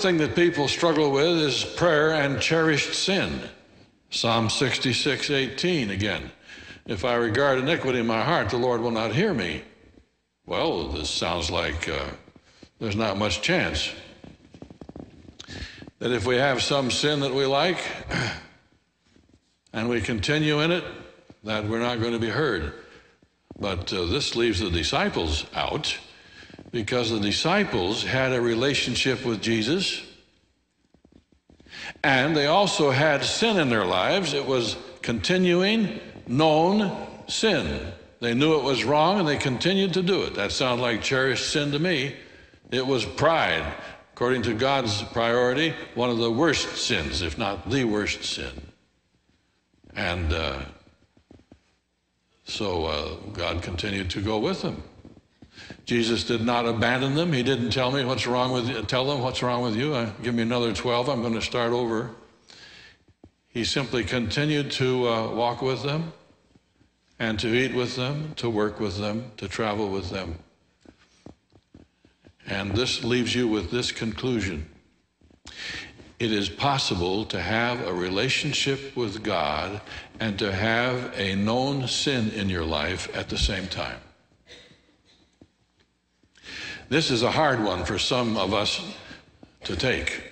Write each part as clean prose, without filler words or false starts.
thing that people struggle with is prayer and cherished sin. Psalm 66:18 again. If I regard iniquity in my heart, the Lord will not hear me. Well, this sounds like there's not much chance that if we have some sin that we like and we continue in it, that we're not going to be heard. But this leaves the disciples out, because the disciples had a relationship with Jesus, and they also had sin in their lives. It was continuing, known sin. They knew it was wrong, and they continued to do it. That sounds like cherished sin to me. It was pride. According to God's priority, one of the worst sins, if not the worst sin. And so God continued to go with them. Jesus did not abandon them. He didn't tell them what's wrong with you. Give me another 12. I'm going to start over. He simply continued to walk with them and to eat with them, to work with them, to travel with them. And this leaves you with this conclusion. It is possible to have a relationship with God and to have a known sin in your life at the same time. This is a hard one for some of us to take.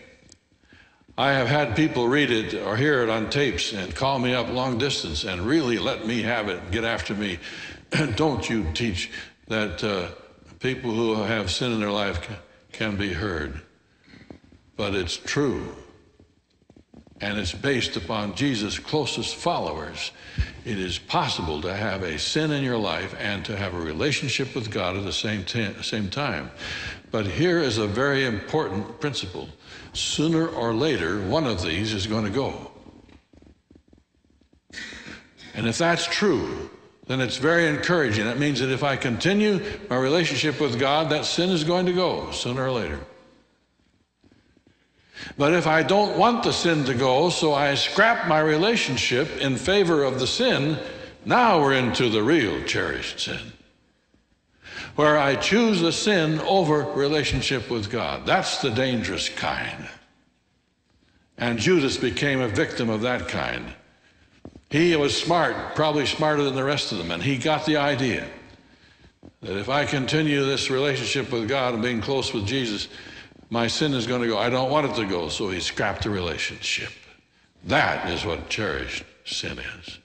I have had people read it or hear it on tapes and call me up long distance and really let me have it, get after me. Don't you teach that people who have sin in their life can be heard. But it's true. And it's based upon Jesus' closest followers. It is possible to have a sin in your life and to have a relationship with God at the same time. But here is a very important principle. Sooner or later, one of these is going to go. And if that's true, then it's very encouraging. That means that if I continue my relationship with God, that sin is going to go sooner or later. But if I don't want the sin to go, so I scrap my relationship in favor of the sin, now we're into the real cherished sin, where I choose the sin over relationship with God. That's the dangerous kind. And Judas became a victim of that kind. He was smart, probably smarter than the rest of them, and he got the idea that if I continue this relationship with God and being close with Jesus, my sin is going to go. I don't want it to go, so he scrapped the relationship. That is what cherished sin is.